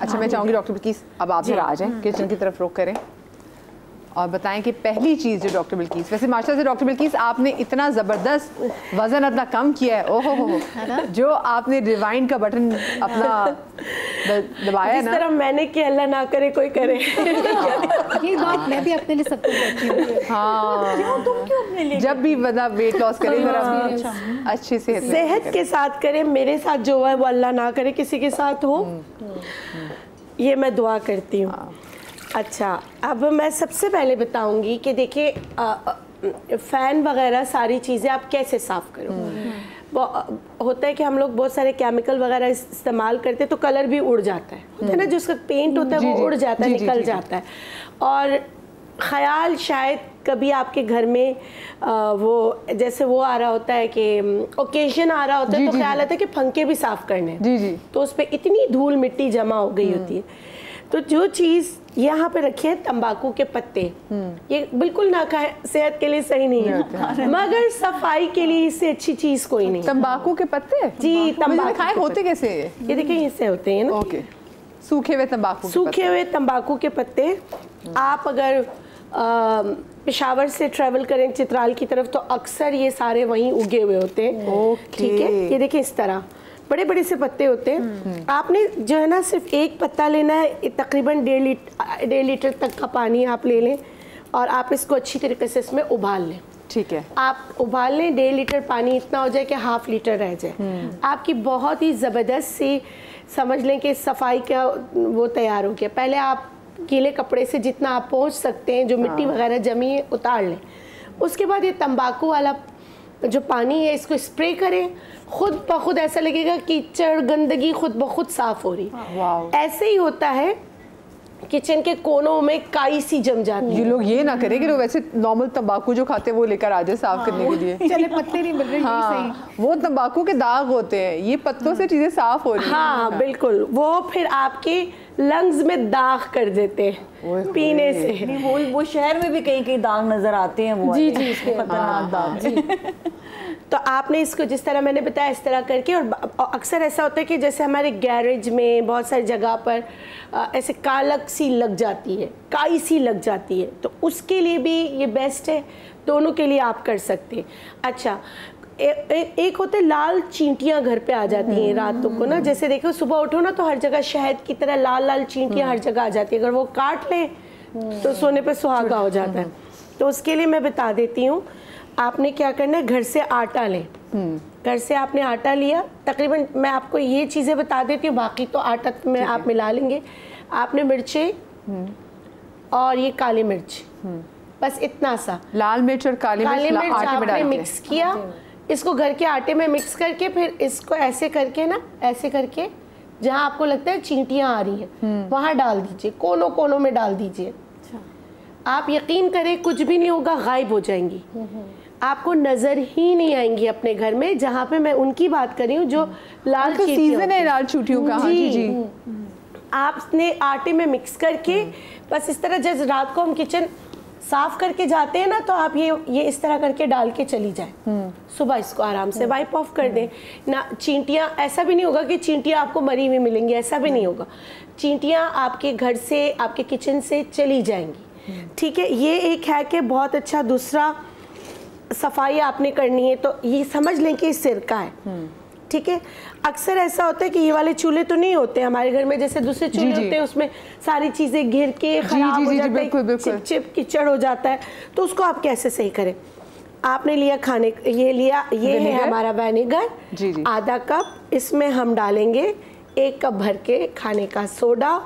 اچھا میں چاہوں گی ڈاکٹر بلقیس اب آپ ذرا آ جائیں کچن کی طرف رخ کریں اور بتائیں کہ پہلی چیز جو ڈاکٹر بلقیس، ویسے ماشاء اللہ سے ڈاکٹر بلقیس آپ نے اتنا زبردست وزن اتنا کم کیا ہے، اوہ ہو جو آپ نے ریوائنڈ کا بٹن اپنا دبایا جس نا، طرح میں نے کہ اللہ نہ کرے کوئی کرے. یہ بات میں بھی اپنے لیے سب کو کہتی ہوں. ہاں تم کیوں اپنے لیے جب بھی بندہ ویٹ لاس کرے ذرا اچھی صحت کے ساتھ کرے. میرے ساتھ جو ہے وہ اللہ نہ کرے کسی کے ساتھ ہو، یہ میں دعا کرتی ہوں. اچھا اب میں سب سے پہلے بتاؤں گی کہ دیکھیں فین وغیرہ ساری چیزیں آپ کیسے صاف کرو. ہوتا ہے کہ ہم لوگ بہت سارے کیمیکل وغیرہ استعمال کرتے تو کلر بھی اڑ جاتا ہے نا، جو اس کا پینٹ ہوتا ہے وہ اڑ جاتا ہے، نکل جاتا ہے. اور خیال شاید کبھی آپ کے گھر میں وہ جیسے وہ آ رہا ہوتا ہے کہ اوکیزن آ رہا ہوتا ہے تو خیال آتا ہے کہ پنکھے بھی صاف کرنے تو اس پہ اتنی دھول مٹی جمع ہو گئی ہوتی ہے. تو جو چیز یہاں پہ رکھے ہیں تمباکو کے پتے، یہ بالکل نہ کھائیں، صحت کے لیے صحیح نہیں ہے، مگر صفائی کے لیے اس سے اچھی چیز کوئی نہیں. تمباکو کے پتے جی تمباکو کھائے ہوتے کیسے؟ یہ دیکھیں اس سے ہوتے ہیں نا سوکھے ہوئے تمباکو، سوکھے ہوئے تمباکو کے پتے. آپ اگر پشاور سے ٹریول کریں چترال کی طرف تو اکثر یہ سارے وہیں اگے ہوئے ہوتے ہیں. ٹھیک ہے، یہ دیکھیں اس طرح بڑے بڑے سے پتے ہوتے ہیں. آپ نے جو ہے نا صرف ایک پتا لینا ہے، تقریباً 1.5 لیٹر تک کا پانی آپ لے لیں اور آپ اس کو اچھی طریقے سے اس میں ابال لیں. ٹھیک ہے، آپ ابال لیں، 1.5 لیٹر پانی اتنا ہو جائے کہ 1/2 لیٹر رہ جائے. آپ کی بہت ہی زبردست سی سمجھ لیں کہ صفائی کا وہ تیار ہو گیا. پہلے آپ گیلے کپڑے سے جتنا آپ پہنچ سکتے ہیں جو مٹی وغیرہ جمی ہے اتار لیں. اس کے بعد یہ تمباکو والا جو پانی ہے اس کو اسپرے کریں، خود بخود ایسا لگے گا کیچڑ گندگی خود بخود صاف ہو رہی. ایسے ہی ہوتا ہے کچن کے کونوں میں کائی سی جم جاتی ہے. یہ لوگ یہ نہ کریں کہ لوگ ویسے نارمل تمباکو جو کھاتے ہیں وہ لے کر آ جائے صاف کرنے کے لیے. چلے پتے نہیں مل رہے، ہاں وہ تمباکو کے داغ ہوتے ہیں، یہ پتوں سے چیزیں صاف ہو رہی ہیں. ہاں بالکل، وہ پھر آپ کے لنگز میں داغ کر دیتے ہیں پینے سے. وہ شہر میں بھی کہیں کہیں داغ نظر آتے ہیں، وہ جی خطرناک داغ. تو آپ نے اس کو جس طرح میں نے بتایا اس طرح کر کے، اور اکثر ایسا ہوتا ہے کہ جیسے ہمارے گیریج میں بہت ساری جگہ پر ایسے کالک سی لگ جاتی ہے، کائی سی لگ جاتی ہے، تو اس کے لیے بھی یہ بیسٹ ہے. دونوں کے لیے آپ کر سکتے ہیں. اچھا ایک ہوتے لال چینٹیاں گھر پہ آ جاتی ہیں راتوں کو نا، جیسے دیکھو صبح اٹھو نا تو ہر جگہ شہد کی طرح لال لال چینٹیاں ہر جگہ آ جاتی ہیں. اگر وہ کاٹ لیں تو سونے پہ سہاگا ہو جاتا ہے. تو اس کے لیے میں بتا دیتی ہوں، آپ نے کیا کرنا ہے، گھر سے آٹا لیں. گھر سے آپ نے آٹا لیا، تقریباً میں آپ کو یہ چیزیں بتا دیتی ہوں، باقی تو آٹا میں آپ ملا لیں گے. آپ نے مرچیں اور یہ کالی مرچ، بس اتنا سا لال مرچ اور کالی مرچ آپ نے مکس کیا، اس کو گھر کے آٹے میں مکس کر کے پھر اس کو ایسے کر کے نا، ایسے کر کے جہاں آپ کو لگتا ہے چینٹیاں آ رہی ہیں وہاں ڈال دیجئے، کونوں کونوں میں ڈال دیجئے. آپ یقین کریں کچھ بھی نہیں ہوگا، غائب ہو جائیں گی، آپ کو نظر ہی نہیں آئیں گی اپنے گھر میں. جہاں پہ میں ان کی بات کر رہی ہوں جو لال سیزن ہے لال چونٹیوں کا. جی آپ نے آٹے میں مکس کر کے بس اس طرح جیسے رات کو ہم کچن صاف کر کے جاتے ہیں نا تو آپ یہ اس طرح کر کے ڈال کے چلی جائیں. صبح اس کو آرام سے وائپ آف کر دیں. نہ چینٹیاں، ایسا بھی نہیں ہوگا کہ چینٹیاں آپ کو مری ہوئی ملیں گی، ایسا بھی نہیں ہوگا. چینٹیاں آپ کے گھر سے، آپ کے کچن سے چلی جائیں گی. ٹھیک ہے، یہ ایک ہے کہ بہت اچھا. دوسرا صفائی آپ نے کرنی ہے تو یہ سمجھ لیں کہ یہ سرکہ ہے. ٹھیک ہے، اکثر ایسا ہوتا ہے کہ یہ والے چولہے تو نہیں ہوتے ہمارے گھر میں، جیسے دوسرے چولہے ہوتے ہیں اس میں ساری چیزیں گر کے خراب ہو جاتا ہے، چپ چپ کچڑ ہو جاتا ہے. تو اس کو آپ کیسے صحیح کریں؟ آپ نے لیا کھانے، یہ ہے ہمارا وینیگر، آدھا کپ. اس میں ہم ڈالیں گے 1 کپ بھر کے کھانے کا سوڈا،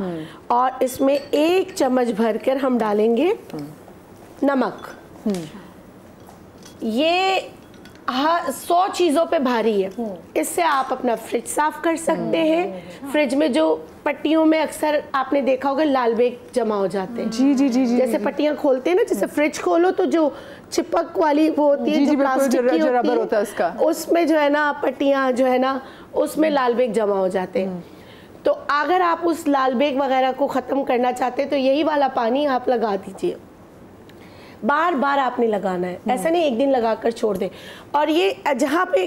اور اس میں 1 چمچ بھر کر ہم ڈالیں گے نمک. یہ 100 چیزوں پہ بھاری ہے. اس سے آپ اپنا فریج صاف کر سکتے ہیں. فریج میں جو پٹیوں میں اکثر آپ نے دیکھا ہوگا لال بیگ جمع ہو جاتے ہیں. جیسے پٹیاں کھولتے ہیں نا، جیسے فریج کھولو تو جو چپک والی وہ ہوتی ہے جو پلاسٹک کی ہوتی ہے، اس میں جو ہے نا پٹیاں جو ہے نا اس میں لال بیگ جمع ہو جاتے ہیں. تو اگر آپ اس لال بیگ وغیرہ کو ختم کرنا چاہتے ہیں تو یہی والا پانی آپ لگا دیجئے. بار بار آپ نے لگانا ہے، ایسا نہیں ایک دن لگا کر چھوڑ دیں. اور یہ جہاں پہ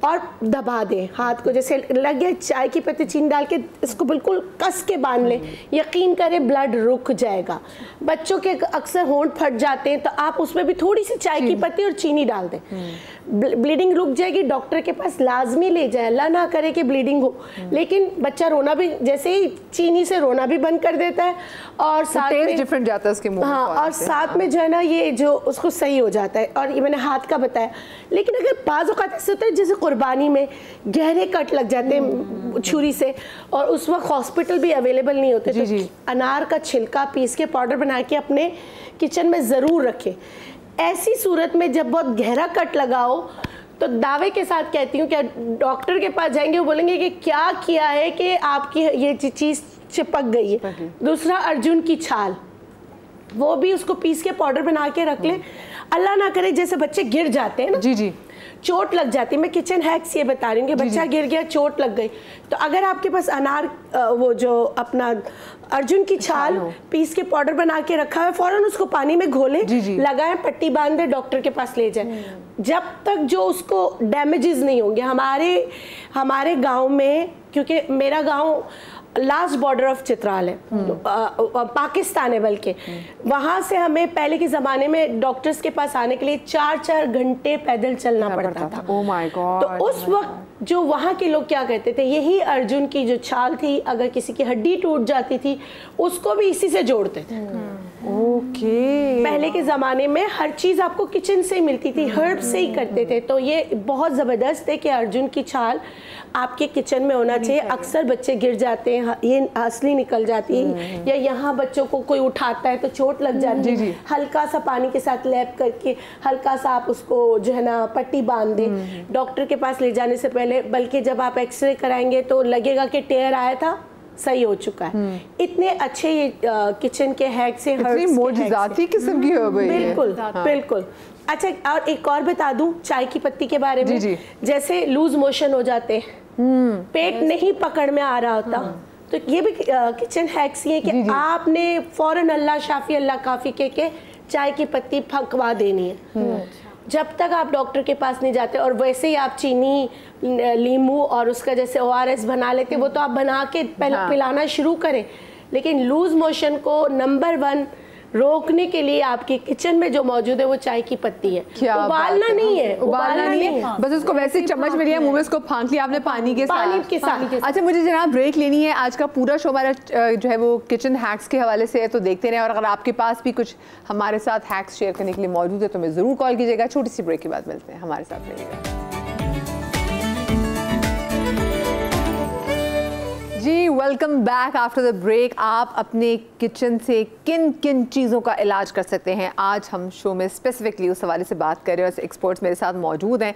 اور دبا دیں ہاتھ کو, جیسے لگ گیا چائے کی پتی چینی ڈال کے اس کو بالکل کس کے باندھ لیں, یقین کریں بلڈ رک جائے گا. بچوں کے اکثر ہونٹ پھٹ جاتے ہیں تو آپ اس میں بھی تھوڑی سی چائے کی پتی اور چینی ڈال دیں, بلیڈنگ رک جائے گی. ڈاکٹر کے پاس لازمی لے جائیں, اللہ نہ کرے کہ بلیڈنگ ہو, لیکن بچہ رونا بھی جیسے ہی چینی سے رونا بھی بند کر دیتا ہے اور ساتھ میں ڈفرنٹ جاتا ہے اس کے منہ, ہاں, اور ساتھ میں جو ہے نا یہ جو اس کو صحیح ہو جاتا ہے. اور یہ میں نے ہاتھ کا بتایا, لیکن اگر بعض اوقات ایسے ہوتا ہے جیسے قربانی میں گہرے کٹ لگ جاتے ہیں چھری سے اور اس وقت ہاسپٹل بھی اویلیبل نہیں ہوتے, تو انار کا چھلکا پیس کے پاؤڈر بنا کے اپنے کچن میں ضرور رکھیں. ایسی صورت میں جب بہت گہرا کٹ لگا ہو تو دعوے کے ساتھ کہتی ہوں کہ ڈاکٹر کے پاس جائیں گے, وہ بولیں گے کہ کیا کیا ہے کہ آپ کی یہ چیز چپک گئی ہے. دوسرا ارجن کی چھال, وہ بھی اس کو پیس کے پاؤڈر بنا کے رکھ لیں. اللہ نہ کرے جیسے بچے گر جاتے ہیں نا, جی جی, چوٹ لگ جاتی ہے, میں کچن ہیکس یہ بتا رہی ہوں کہ بچہ گر گیا چوٹ لگ گئی, تو اگر آپ کے پاس انار وہ جو اپنا ارجن کی چھال پیس کے پاؤڈر بنا کے رکھا ہے, فوراً اس کو پانی میں گھولیں, لگائیں, پٹی باندھیں, ڈاکٹر کے پاس لے جائیں. جب تک جو اس کو ڈیمیجز نہیں ہوں گے. ہمارے گاؤں میں, کیونکہ میرا گاؤں لاسٹ بارڈر آف چترال ہے, پاکستان ہے بلکہ, وہاں سے ہمیں پہلے کے زمانے میں ڈاکٹرز کے پاس آنے کے لیے 4 گھنٹے پیدل چلنا پڑتا تھا. تو اس وقت جو وہاں کے لوگ کیا کہتے تھے, یہی ارجن کی جو چھال تھی, اگر کسی کی ہڈی ٹوٹ جاتی تھی اس کو بھی اسی سے جوڑتے تھے. پہلے کے زمانے میں ہر چیز آپ کو کچن سے ہی ملتی تھی, ہرب سے ہی کرتے تھے. تو یہ بہت زبردست ہے کہ ارجن کی چھال آپ کے کچن میں ہونا چاہیے. اکثر بچے گر جاتے ہیں, یہ ہنسلی نکل جاتی ہے, یا یہاں بچوں کو کوئی اٹھاتا ہے تو چوٹ لگ جاتی ہے, ہلکا سا پانی کے ساتھ لیپ کر کے ہلکا سا آپ اس کو جو ہے نا پٹی باندھ دیں. ڈاکٹر کے پاس لے جانے سے پہلے, بلکہ جب آپ ایکس رے کرائیں گے تو لگے گا کہ ٹیئر آیا تھا, صحیح ہو چکا ہے. اتنے اچھے یہ کچن کے ہیکس ہیں, معجزاتی قسم کی ہو گئی. بالکل بالکل. اچھا, اور ایک اور بتا دوں چائے کی پتی کے بارے میں, جیسے لوز موشن ہو جاتے ہیں, پیٹ نہیں پکڑ میں آ رہا ہوتا, تو یہ بھی کچن ہیکس یہ کہ آپ نے فوراً اللہ شافی اللہ کافی کے چائے کی پتی پھکوا دینی ہے. جب تک آپ ڈاکٹر کے پاس نہیں جاتے, اور ویسے ہی آپ چینی, لیمو اور اس کا جیسے ORS بنا لیتے, وہ تو آپ بنا کے پلانا شروع کریں. لیکن لوز موشن کو نمبر 1 روکنے کے لیے آپ کی کچن میں جو موجود ہے وہ چائے کی پتی ہے. ابالنا نہیں ہے, ابالنا نہیں ہے, بس اس کو ویسے چمچ میں لیا, منہ میں اس کو پھانک لیا آپ نے پانی کے ساتھ. اچھا, مجھے جناب بریک لینی ہے. آج کا پورا شو ہمارا جو ہے وہ کچن ہیکس کے حوالے سے ہے, تو دیکھتے رہیں. اور اگر آپ کے پاس بھی کچھ ہمارے ساتھ ہیکس شیئر کرنے کے لیے موجود ہے تو ہمیں ضرور کال کیجیے گا. چھوٹی سی بریک کے بعد ملتے ہیں, ہمارے ساتھ رہیے گا. جی, welcome back after the break. آپ اپنے کچن سے کن کن چیزوں کا علاج کر سکتے ہیں, آج ہم شو میں اسپیسیفکلی اس حوالے سے بات کر رہے ہیں. اور ایکسپرٹس میرے ساتھ موجود ہیں.